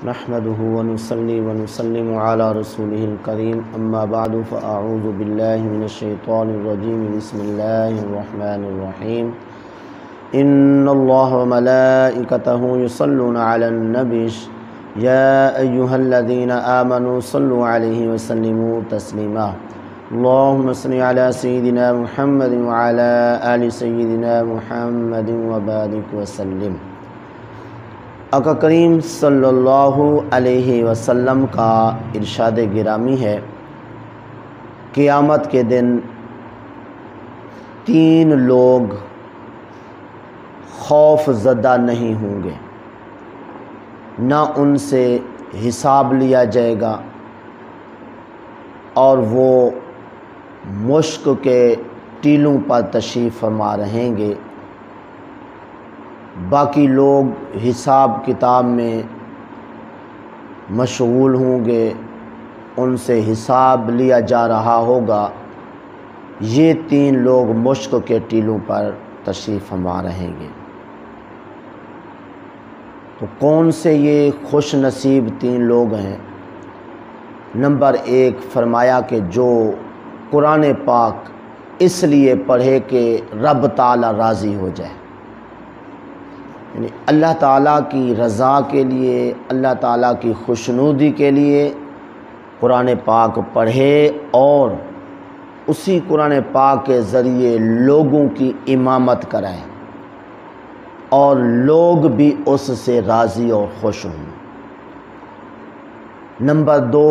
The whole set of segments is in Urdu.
نحمده ونصلي ونسلم على رسوله الكريم اما بعد فاعوذ بالله من الشيطان الرجيم بسم الله الرحمن الرحيم ان الله وملائكته يصلون على النبي يا ايها الذين آمنوا صلوا عليه وسلموا تسليما اللهم صل على سيدنا محمد وعلى آل سيدنا محمد وبارك وسلم۔ آقا کریم صلی اللہ علیہ وسلم کا ارشاد گرامی ہے، قیامت کے دن تین لوگ خوف زدہ نہیں ہوں گے، نہ ان سے حساب لیا جائے گا اور وہ مشک کے ٹیلوں پر تشریف فرما رہیں گے۔ باقی لوگ حساب کتاب میں مشغول ہوں گے، ان سے حساب لیا جا رہا ہوگا۔ یہ تین لوگ مشک کے ٹیلوں پر تشریف فرما رہیں گے۔ تو کون سے یہ خوش نصیب تین لوگ ہیں؟ نمبر ایک فرمایا کہ جو قرآن پاک اس لیے پڑھے کہ رب تعالی راضی ہو جائے، یعنی اللہ تعالیٰ کی رضا کے لیے، اللہ تعالیٰ کی خوشنودی کے لیے قرآن پاک پڑھے اور اسی قرآن پاک کے ذریعے لوگوں کی امامت کرائے اور لوگ بھی اس سے راضی اور خوش ہوں۔ نمبر دو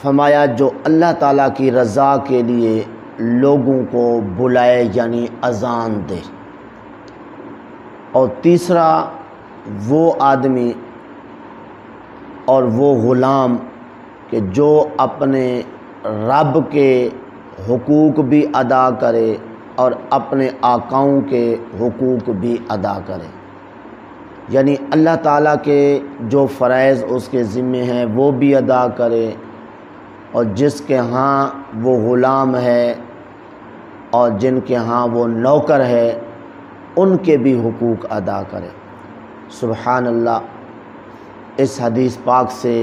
فرمایا جو اللہ تعالیٰ کی رضا کے لیے لوگوں کو بلائے، یعنی اذان دے۔ اور تیسرا وہ آدمی اور وہ غلام کہ جو اپنے رب کے حقوق بھی ادا کرے اور اپنے آقاؤں کے حقوق بھی ادا کرے، یعنی اللہ تعالیٰ کے جو فرائض اس کے ذمے ہیں وہ بھی ادا کرے، اور جس کے ہاں وہ غلام ہے اور جن کے ہاں وہ نوکر ہے ان کے بھی حقوق ادا کرے۔ سبحان اللہ، اس حدیث پاک سے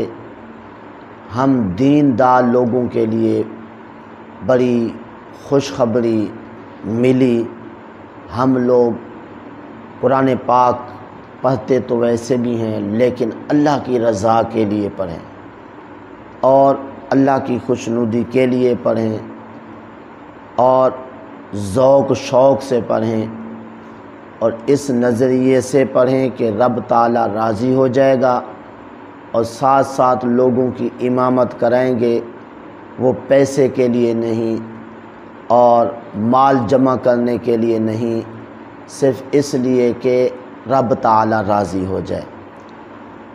ہم دیندار لوگوں کے لیے بڑی خوشخبری ملی۔ ہم لوگ قرآن پاک پڑھتے تو ویسے بھی ہیں، لیکن اللہ کی رضا کے لیے پڑھیں اور اللہ کی خوشنودی کے لیے پڑھیں اور ذوق شوق سے پڑھیں اور اس نظریے سے پڑھیں کہ رب تعالیٰ راضی ہو جائے گا، اور ساتھ ساتھ لوگوں کی امامت کرائیں گے، وہ پیسے کے لیے نہیں اور مال جمع کرنے کے لیے نہیں، صرف اس لیے کہ رب تعالیٰ راضی ہو جائے۔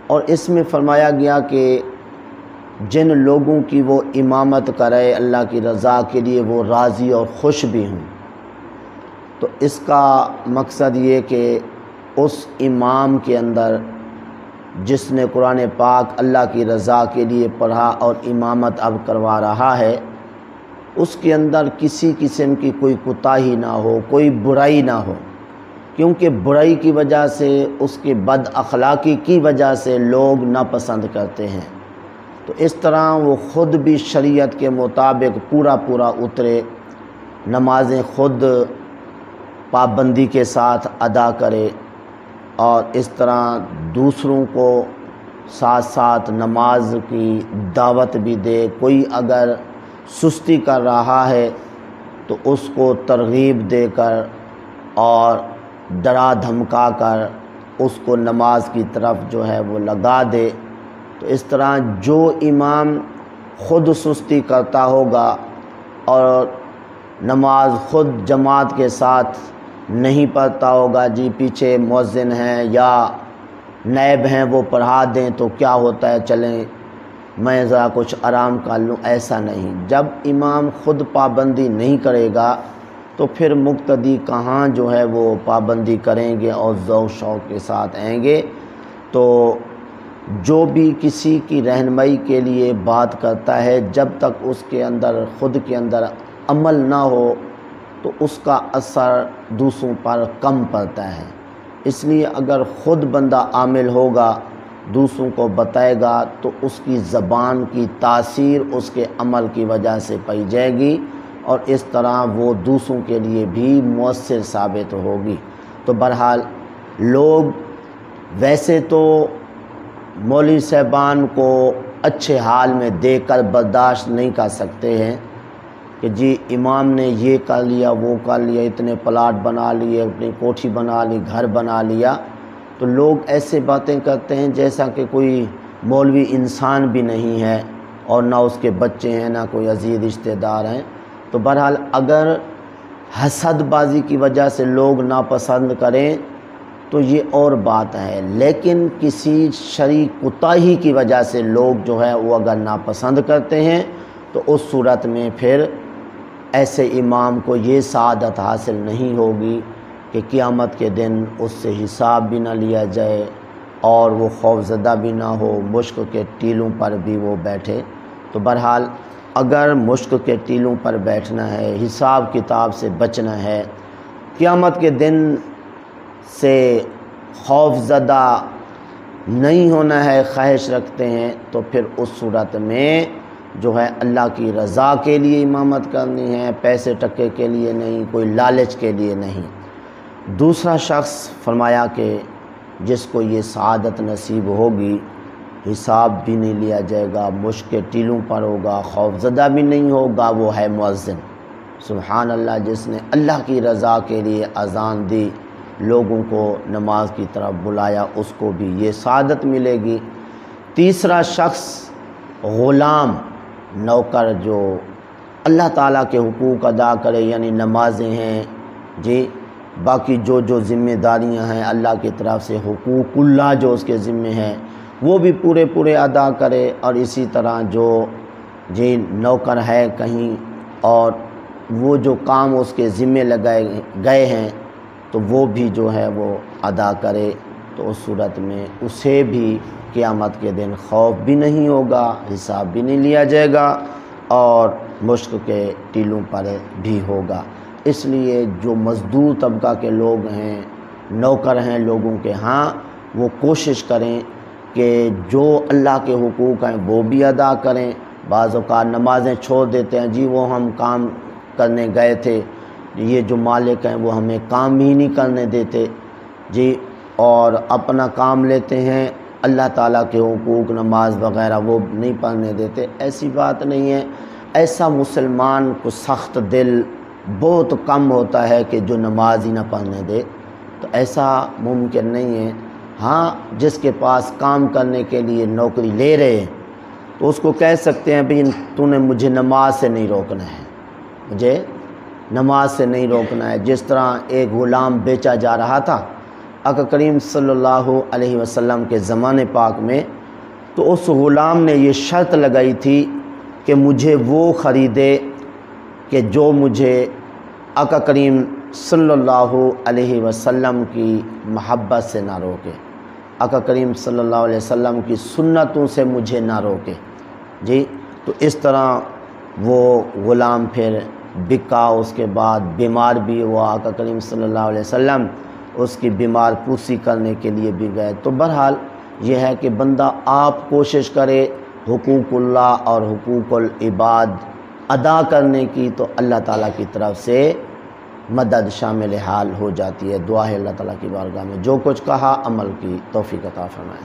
اور اس میں فرمایا گیا کہ جن لوگوں کی وہ امامت کرے اللہ کی رضا کے لیے وہ راضی اور خوش بھی ہوں، تو اس کا مقصد یہ کہ اس امام کے اندر جس نے قرآن پاک اللہ کی رضا کے لیے پڑھا اور امامت اب کروا رہا ہے، اس کے اندر کسی قسم کی کوئی کوتاہی نہ ہو، کوئی برائی نہ ہو، کیونکہ برائی کی وجہ سے، اس کی بد اخلاقی کی وجہ سے لوگ ناپسند کرتے ہیں۔ تو اس طرح وہ خود بھی شریعت کے مطابق پورا اترے، نمازیں خود پابندی کے ساتھ ادا کرے اور اس طرح دوسروں کو ساتھ ساتھ نماز کی دعوت بھی دے۔ کوئی اگر سستی کر رہا ہے تو اس کو ترغیب دے کر اور ڈرا دھمکا کر اس کو نماز کی طرف جو ہے وہ لگا دے۔ تو اس طرح جو امام خود سستی کرتا ہوگا اور نماز خود جماعت کے ساتھ نہیں پڑھتا ہوگا، جی پیچھے مؤذن ہیں یا نائب ہیں وہ پڑھا دیں تو کیا ہوتا ہے، چلیں میں ذرا کچھ آرام کر لوں، ایسا نہیں۔ جب امام خود پابندی نہیں کرے گا تو پھر مقتدی کہاں جو ہے وہ پابندی کریں گے اور ذوق شوق کے ساتھ آئیں گے۔ تو جو بھی کسی کی رہنمائی کے لیے بات کرتا ہے، جب تک اس کے اندر خود کے اندر عمل نہ ہو تو اس کا اثر دوسروں پر کم پڑتا ہے۔ اس لیے اگر خود بندہ عامل ہوگا دوسروں کو بتائے گا تو اس کی زبان کی تاثیر اس کے عمل کی وجہ سے پائی جائے گی، اور اس طرح وہ دوسروں کے لیے بھی مؤثر ثابت ہوگی۔ تو بہرحال لوگ ویسے تو مولوی صاحبان کو اچھے حال میں دیکھ کر برداشت نہیں کر سکتے ہیں کہ جی امام نے یہ کر لیا، وہ کر لیا، اتنے پلاٹ بنا لیے، اپنی کوٹھی بنا لی، گھر بنا لیا، تو لوگ ایسے باتیں کرتے ہیں جیسا کہ کوئی مولوی انسان بھی نہیں ہے اور نہ اس کے بچے ہیں، نہ کوئی عزیز رشتہ دار ہیں۔ تو بہرحال اگر حسد بازی کی وجہ سے لوگ ناپسند کریں تو یہ اور بات ہے، لیکن کسی شرعی کوتاہی کی وجہ سے لوگ جو ہے وہ اگر ناپسند کرتے ہیں تو اس صورت میں پھر ایسے امام کو یہ سعادت حاصل نہیں ہوگی کہ قیامت کے دن اس سے حساب بھی نہ لیا جائے اور وہ خوفزدہ بھی نہ ہو، مشک کے ٹیلوں پر بھی وہ بیٹھے۔ تو بہرحال اگر مشک کے ٹیلوں پر بیٹھنا ہے، حساب کتاب سے بچنا ہے، قیامت کے دن سے خوف زدہ نہیں ہونا ہے، خواہش رکھتے ہیں، تو پھر اس صورت میں جو ہے اللہ کی رضا کے لیے امامت کرنی ہے، پیسے ٹکے کے لیے نہیں، کوئی لالچ کے لیے نہیں۔ دوسرا شخص فرمایا کہ جس کو یہ سعادت نصیب ہوگی، حساب بھی نہیں لیا جائے گا، مشک کے ٹیلوں پر ہوگا، خوف زدہ بھی نہیں ہوگا، وہ ہے مؤذن۔ سبحان اللہ، جس نے اللہ کی رضا کے لیے اذان دی، لوگوں کو نماز کی طرف بلایا، اس کو بھی یہ سعادت ملے گی۔ تیسرا شخص غلام، نوکر، جو اللہ تعالیٰ کے حقوق ادا کرے، یعنی نمازیں ہیں جی، باقی جو ذمہ داریاں ہیں اللہ کی طرف سے، حقوق اللہ جو اس کے ذمہ ہیں وہ بھی پورے ادا کرے، اور اسی طرح جو جی نوکر ہے کہیں اور وہ جو کام اس کے ذمہ لگائے گئے ہیں تو وہ بھی جو ہے وہ ادا کرے، تو اس صورت میں اسے بھی قیامت کے دن خوف بھی نہیں ہوگا، حساب بھی نہیں لیا جائے گا، اور مشک کے ٹیلوں پر بھی ہوگا۔ اس لیے جو مزدور طبقہ کے لوگ ہیں، نوکر ہیں لوگوں کے ہاں، وہ کوشش کریں کہ جو اللہ کے حقوق ہیں وہ بھی ادا کریں۔ بعض اوقات نمازیں چھوڑ دیتے ہیں، جی وہ ہم کام کرنے گئے تھے، یہ جو مالک ہیں وہ ہمیں کام ہی نہیں کرنے دیتے جی، اور اپنا کام لیتے ہیں، اللہ تعالیٰ کے حقوق نماز وغیرہ وہ نہیں پڑھنے دیتے۔ ایسی بات نہیں ہے، ایسا مسلمان کو سخت دل بہت کم ہوتا ہے کہ جو نماز ہی نہ پڑھنے دے، تو ایسا ممکن نہیں ہے۔ ہاں، جس کے پاس کام کرنے کے لیے نوکری لے رہے ہیں تو اس کو کہہ سکتے ہیں بھئی تو نے مجھے نماز سے نہیں روکنا ہے، مجھے نماز سے نہیں روکنا ہے۔ جس طرح ایک غلام بیچا جا رہا تھا آقا کریم صلی اللہ علیہ وسلم کے زمانے پاک میں، تو اس غلام نے یہ شرط لگائی تھی کہ مجھے وہ خریدے کہ جو مجھے آقا کریم صلی اللہ علیہ وسلم کی محبت سے نہ روکے، آقا کریم صلی اللہ علیہ وسلم کی سنتوں سے مجھے نہ روکے جی۔ تو اس طرح وہ غلام پھر بکا، اس کے بعد بیمار بھی ہوا، آقا کریم صلی اللہ علیہ وسلم اس کی بیمار پوسی کرنے کے لیے بھی گئے۔ تو بہرحال یہ ہے کہ بندہ آپ کوشش کرے حقوق اللہ اور حقوق العباد ادا کرنے کی، تو اللہ تعالیٰ کی طرف سے مدد شامل حال ہو جاتی ہے۔ دعا ہے اللہ تعالیٰ کی بارگاہ میں جو کچھ کہا عمل کی توفیق عطا فرمائے۔